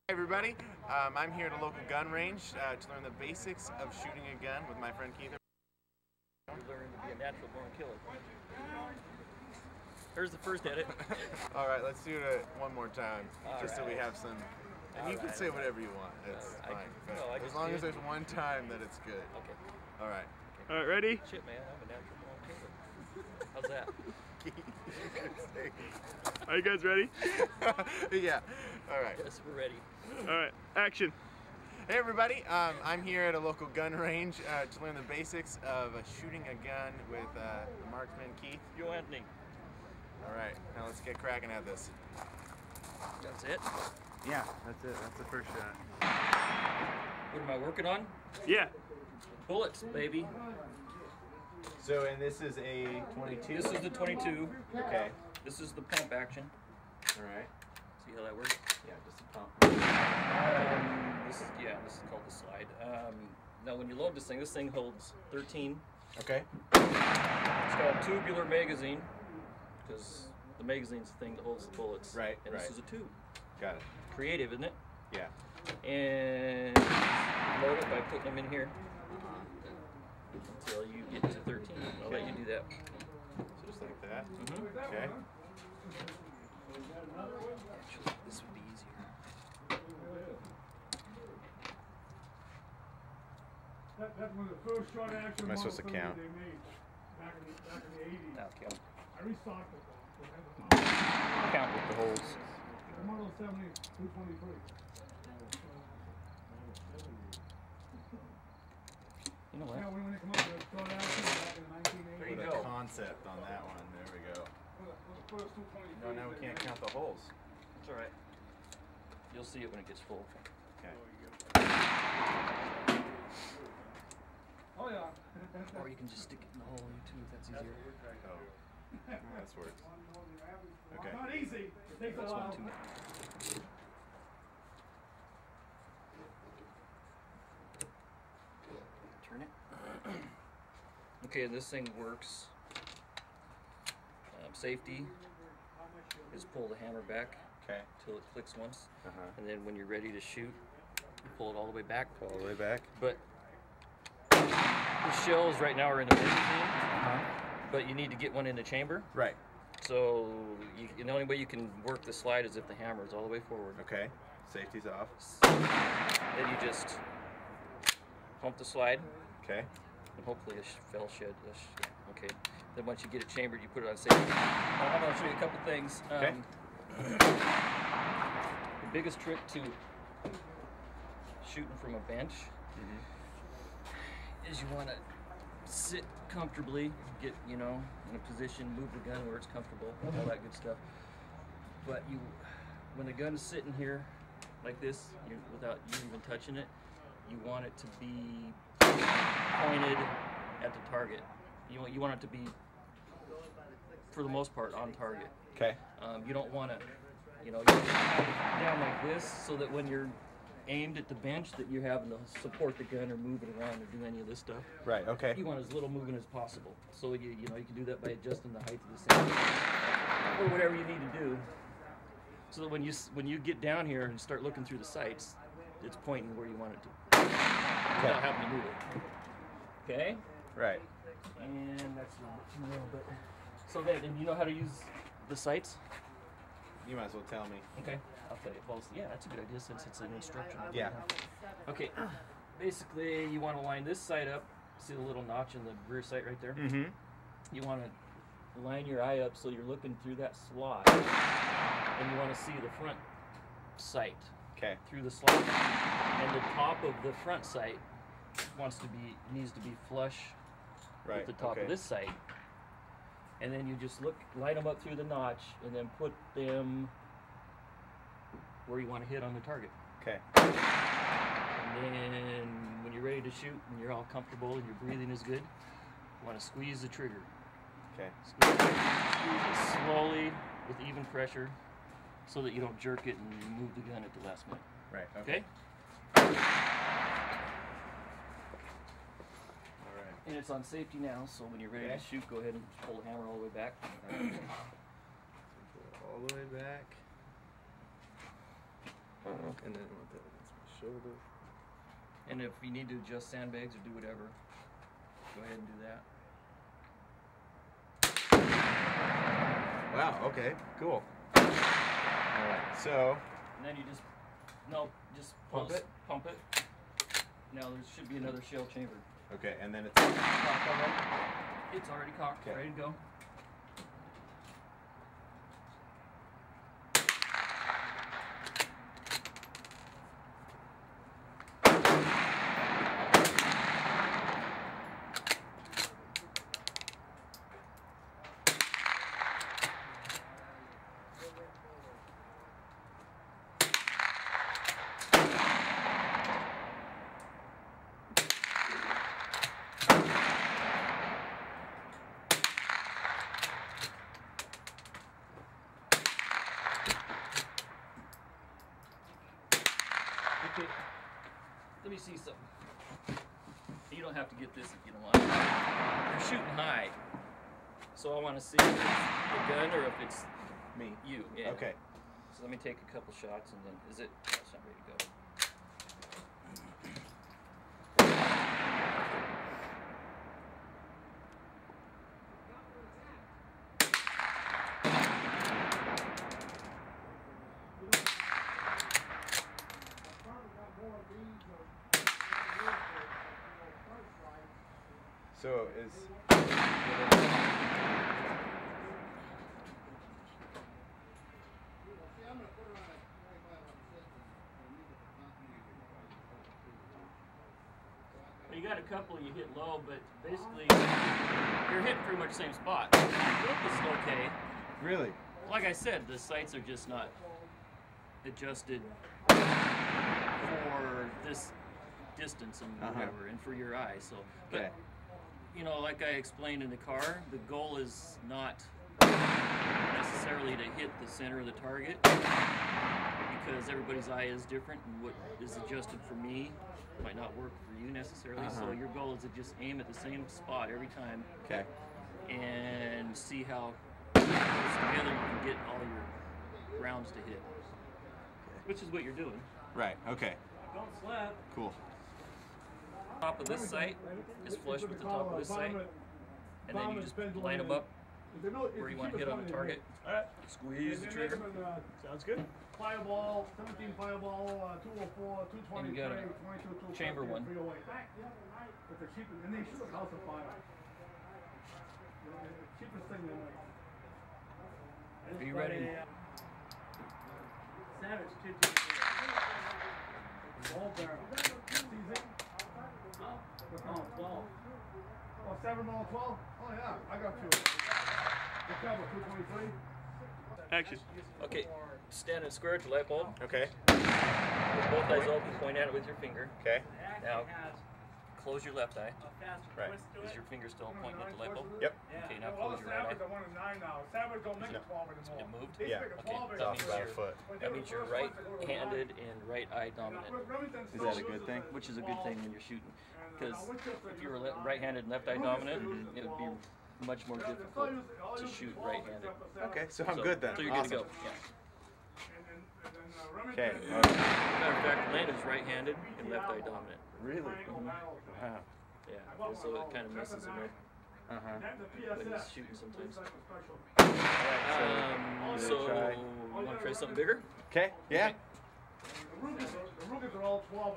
Hey everybody, I'm here at a local gun range to learn the basics of shooting a gun with my friend Keith. You learn to be a natural born killer. There's the first edit. Alright, let's do it one more time, just so we have some. And you can say whatever you want, it's fine. As long as there's one time that it's good. Okay. Alright. Okay. Alright, ready? Shit, man, I'm a natural born killer. How's that? Are you guys ready? Yeah. Alright. Yes, we're ready. Alright, action. Hey everybody, I'm here at a local gun range to learn the basics of shooting a gun with marksman Keith. Yo, Anthony. Alright, now let's get cracking at this. That's it? Yeah, that's it. That's the first shot. What am I working on? Yeah. Bullets, baby. So, and this is a 22? This is the 22. Okay. This is the pump action. Alright. See how that works? Yeah, just a pump. This is called the slide. Now when you load this thing holds 13. Okay. It's got a tubular magazine, because the magazine's the thing that holds the bullets. Right, and this is a tube. Got it. Creative, isn't it? Yeah. And load it by putting them in here until you get to 13. I'll let you do that. So just like that? Mm-hmm. Okay. Actually, this would be easier. That was the first short action. Am I supposed to model count? they made back in the 80s. Now count. I restocked it. Count with the holes. The model 223. You know Yeah, what? when they come up with a short action back in 1980. There you Put go. a concept on that one. There we go. The first 223. No, now we can't count the holes. It's all right. You'll see it when it gets full. Okay. Oh yeah. Or you can just stick it in the hole too if that's easier. Oh. That works. Okay. Not easy. It takes a That's while. one too. Turn it. Okay, this thing works. Safety is pull the hammer back Okay. until it clicks once, Uh-huh. and then when you're ready to shoot, you pull it all the way back. Pull all the way back. But the shells right now are in the magazine, but you need to get one in the chamber. Right. So the only way you can work the slide is if the hammer is all the way forward. Okay. Safety's off. Then you just pump the slide, Okay. and hopefully it fell shed. Okay. Then once you get it chambered, you put it on safety. I'm going to show you a couple things. Okay. The biggest trick to shooting from a bench is you want to sit comfortably, get in a position, move the gun where it's comfortable, all that good stuff. But when the gun's sitting here like this, without you even touching it, you want it to be pointed at the target. You want it to be, for the most part, on target. Okay. You don't want to, you have it down like this so that when you're aimed at the bench that you're having to support the gun or move it around or do any of this stuff. Right. Okay. You want as little movement as possible. So you can do that by adjusting the height of the sand or whatever you need to do. So that when you get down here and start looking through the sights, it's pointing where you want it to. Without having to move it. Okay? Right. And that's a little bit. So then, and you know how to use the sights? You might as well tell me. Okay, I'll tell you. Well, yeah, that's a good idea since it's an instruction. Yeah. Okay, basically you want to line this side up. See the little notch in the rear sight right there? Mm-hmm. You want to line your eye up so you're looking through that slot. And you want to see the front sight. Okay. Through the slot. And the top of the front sight needs to be flush Right. with the top of this sight. And then you just line them up through the notch and then put them where you want to hit on the target. Okay. And then when you're ready to shoot and you're all comfortable and your breathing is good, you want to squeeze the trigger. Okay. Squeeze it slowly with even pressure so that you don't jerk it and move the gun at the last minute. Right. Okay? And it's on safety now, so when you're ready to shoot, go ahead and pull the hammer all the way back. All the way back. And then I want that against my shoulder. And if you need to adjust sandbags or do whatever, go ahead and do that. Wow, okay, cool. Alright, so. And then you just, Pump it? Pump it. Now there should be another shell chamber. Okay, and then it's cocked already? It's already cocked, ready to go. Okay, let me see something. You don't have to get this if you don't want to. You're shooting high. So I want to see if it's the gun or if it's me. You. Yeah. Okay. So let me take a couple shots and then, is it? Oh, it's not ready to go. So is Well, you got a couple you hit low, but basically you're hitting pretty much the same spot. The grip is okay. really? Like I said, the sights are just not adjusted for this distance and whatever, and for your eye. So, but you know, like I explained in the car, the goal is not necessarily to hit the center of the target, because everybody's eye is different, and what is adjusted for me might not work for you necessarily. So your goal is to just aim at the same spot every time. Okay. And see how close together you can get all your rounds to hit. Which is what you're doing. Right, okay. Don't slap. Cool. Top of this sight is flush with the top of this sight. And then you just line them up where you want to hit on the target. Squeeze the trigger. Sounds good. Fireball, 17 fireball, 204, 223, And you got a 22, chamber one. 308. But the cheapest, and they shoot a house of fire. The cheapest thing they make. Are you ready? Savage kid. Ball barrel. Season? Oh, 12. Oh, 7 ball 12? Oh, yeah, I got two. The cover, 223. Action. Okay, stand in square at your light bulb. Okay. With both eyes open, point at it with your finger. Okay. Now, close your left eye. Right. Is your finger still pointing at the light bulb? Yep. Okay, now close your right eye. Savage don't make it 12 anymore. It moved? Yeah. Okay, It's off about a foot. that means you're right-handed and right eye dominant. Is that a good thing? Which is a good thing when you're shooting. Because if you were right-handed and left eye dominant, it would be much more difficult to shoot right-handed. Okay, so I'm good then. So you're awesome. good to go. Yeah. Okay. Matter of fact, Landon's right-handed and left eye dominant. Really? Wow. Yeah, so it kind of messes him up when he's shooting sometimes. So, you want to try something bigger? Okay, yeah. The Rugas are all 12,